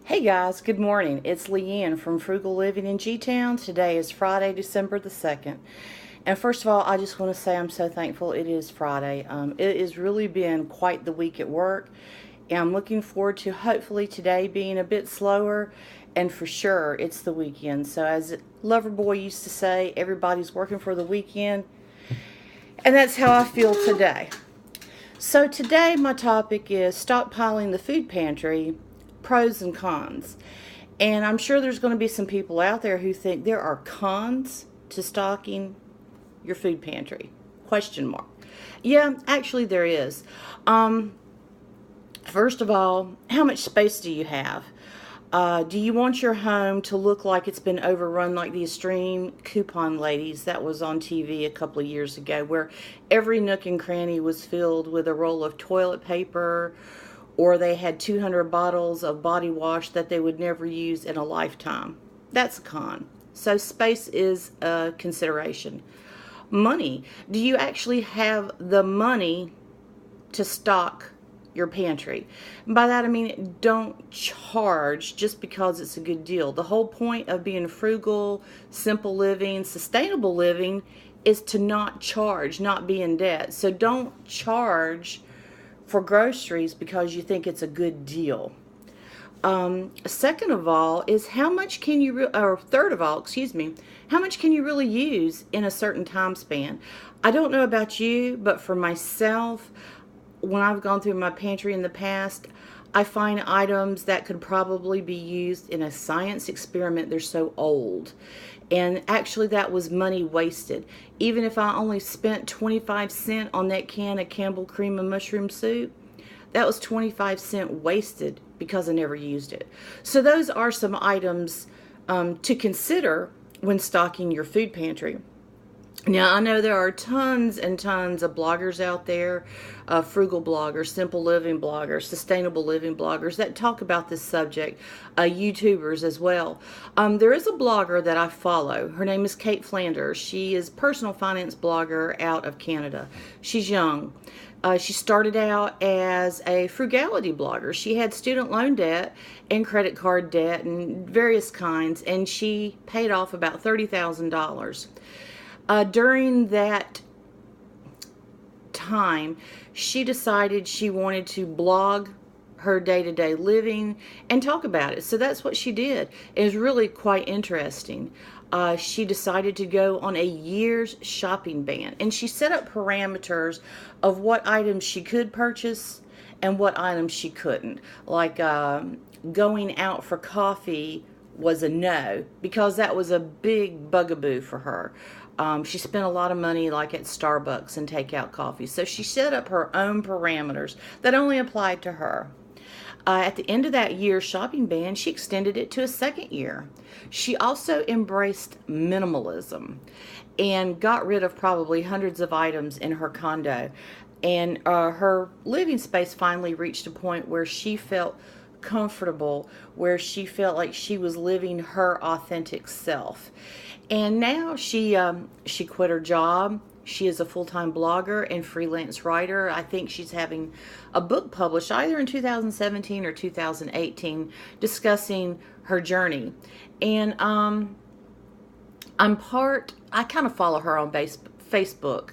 Hey guys, good morning. It's Leanne from Frugal Living in G-Town. Today is Friday, December the 2nd. And first of all, I just want to say I'm so thankful it is Friday. It has really been quite the week at work. And I'm looking forward to hopefully today being a bit slower. And for sure, it's the weekend. So as Loverboy used to say, everybody's working for the weekend. And that's how I feel today. So today my topic is stockpiling the food pantry, pros and cons. And I'm sure there's going to be some people out there who think there are cons to stocking your food pantry. Question mark. Yeah, actually there is. First of all, how much space do you have? Do you want your home to look like it's been overrun like the extreme coupon ladies that was on TV a couple of years ago, where every nook and cranny was filled with a roll of toilet paper, or they had 200 bottles of body wash that they would never use in a lifetime? That's a con. So space is a consideration. Money. Do you actually have the money to stock your pantry? And by that I mean don't charge just because it's a good deal. The whole point of being frugal, simple living, sustainable living is to not charge, not be in debt. So don't charge for groceries because you think it's a good deal. Second of all is how much can you, or third of all, excuse me, how much can you really use in a certain time span? I don't know about you, but for myself, when I've gone through my pantry in the past, I find items that could probably be used in a science experiment. They're so old. And actually that was money wasted. Even if I only spent 25 cents on that can of Campbell cream and mushroom soup, that was 25 cents wasted because I never used it. So those are some items to consider when stocking your food pantry. Now, I know there are tons and tons of bloggers out there, frugal bloggers, simple living bloggers, sustainable living bloggers that talk about this subject, YouTubers as well. There is a blogger that I follow. Her name is Kate Flanders. She is a personal finance blogger out of Canada. She's young. She started out as a frugality blogger. She had student loan debt and credit card debt and various kinds, and she paid off about $30,000. During that time, she decided she wanted to blog her day-to-day living and talk about it. So that's what she did. It was really quite interesting. She decided to go on a year's shopping ban, and she set up parameters of what items she could purchase and what items she couldn't. Like going out for coffee was a no, because that was a big bugaboo for her. She spent a lot of money like at Starbucks and takeout coffee. So she set up her own parameters that only applied to her. At the end of that year's shopping ban, she extended it to a second year. She also embraced minimalism and got rid of probably hundreds of items in her condo. And her living space finally reached a point where she felt comfortable, where she felt like she was living her authentic self. And now she quit her job. She is a full-time blogger and freelance writer. I think she's having a book published either in 2017 or 2018 discussing her journey. And I kind of follow her on Facebook.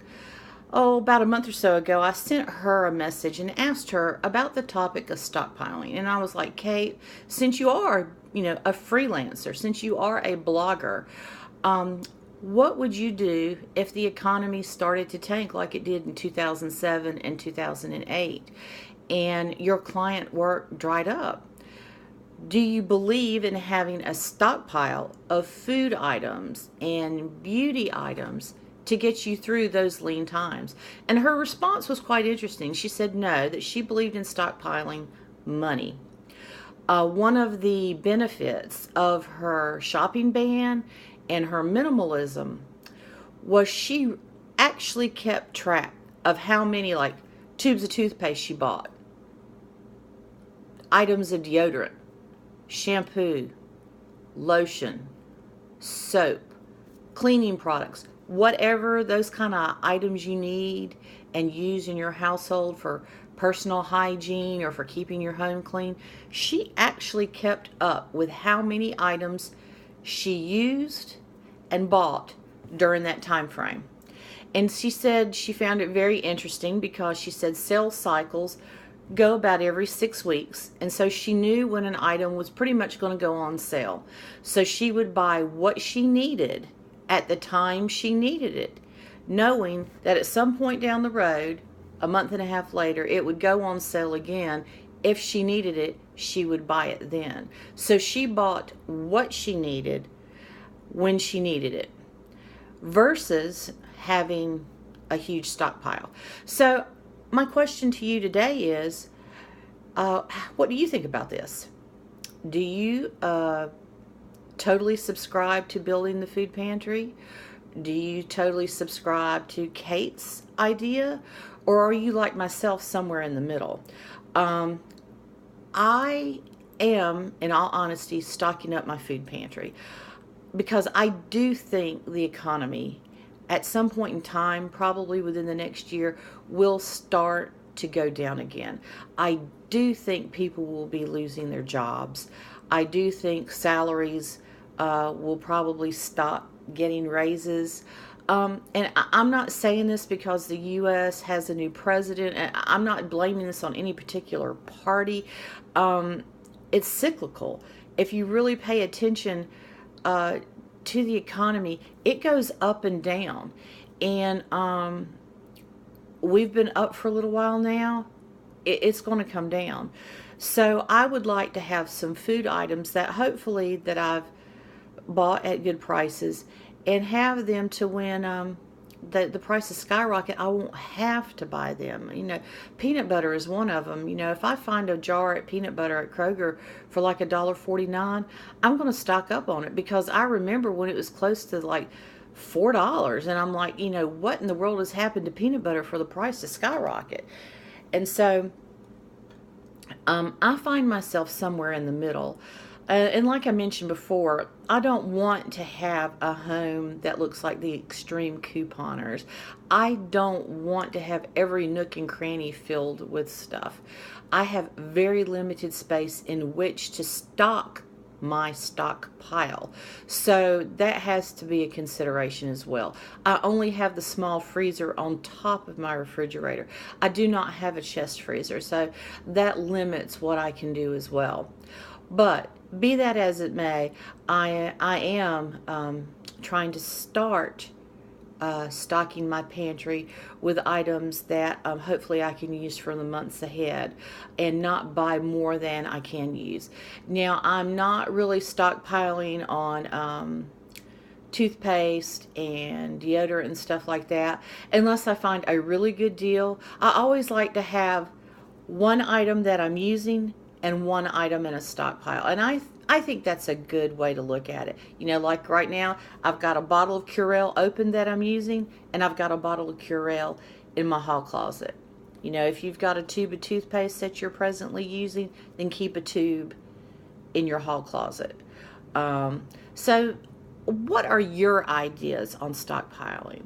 Oh, about a month or so ago, I sent her a message and asked her about the topic of stockpiling. And I was like, Kate, since you are, a freelancer, since you are a blogger, what would you do if the economy started to tank like it did in 2007 and 2008 and your client work dried up? Do you believe in having a stockpile of food items and beauty items to get you through those lean times? And her response was quite interesting. She said no, that she believed in stockpiling money. One of the benefits of her shopping ban and her minimalism was she actually kept track of how many tubes of toothpaste she bought, items of deodorant, shampoo, lotion, soap, cleaning products, whatever those kind of items you need and use in your household for personal hygiene or for keeping your home clean. She actually kept up with how many items she used and bought during that time frame. And she said she found it very interesting because she said sales cycles go about every 6 weeks. And so she knew when an item was pretty much going to go on sale. So she would buy what she needed at the time she needed it, knowing that at some point down the road, a month and a half later, it would go on sale again. If she needed it, she would buy it then. So she bought what she needed when she needed it versus having a huge stockpile. So my question to you today is, what do you think about this? Do you totally subscribe to building the food pantry? Do you totally subscribe to Kate's idea? Or are you like myself, somewhere in the middle? I am, in all honesty, stocking up my food pantry because I do think the economy at some point in time, probably within the next year, will start to go down again. I do think people will be losing their jobs. I do think salaries will probably stop getting raises. And I'm not saying this because the U.S. has a new president. And I'm not blaming this on any particular party. It's cyclical. If you really pay attention to the economy, it goes up and down. And we've been up for a little while now. It's going to come down. So I would like to have some food items that hopefully that I've bought at good prices and have them to when the prices skyrocket, I won't have to buy them. You know, peanut butter is one of them. You know, if I find a jar of peanut butter at Kroger for like $1.49, I'm going to stock up on it because I remember when it was close to like $4, and I'm like, you know, what in the world has happened to peanut butter for the price to skyrocket? And so I find myself somewhere in the middle. And like I mentioned before, I don't want to have a home that looks like the extreme couponers. I don't want to have every nook and cranny filled with stuff. I have very limited space in which to stock my stockpile. So that has to be a consideration as well. I only have the small freezer on top of my refrigerator. I do not have a chest freezer, so that limits what I can do as well. But be that as it may, I am trying to start stocking my pantry with items that hopefully I can use for the months ahead and not buy more than I can use. Now, I'm not really stockpiling on toothpaste and deodorant and stuff like that unless I find a really good deal. I always like to have one item that I'm using and one item in a stockpile. And I think that's a good way to look at it. You know, like right now, I've got a bottle of Curel open that I'm using, and I've got a bottle of Curel in my hall closet. You know, if you've got a tube of toothpaste that you're presently using, then keep a tube in your hall closet. So what are your ideas on stockpiling?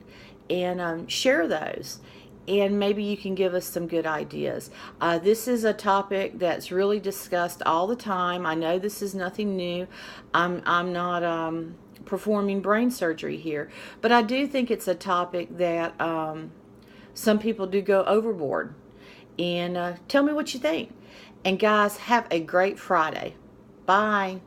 And share those. And maybe you can give us some good ideas. This is a topic that's really discussed all the time. I know this is nothing new. I'm not performing brain surgery here, but I do think it's a topic that some people do go overboard. And tell me what you think. And guys, have a great Friday. Bye.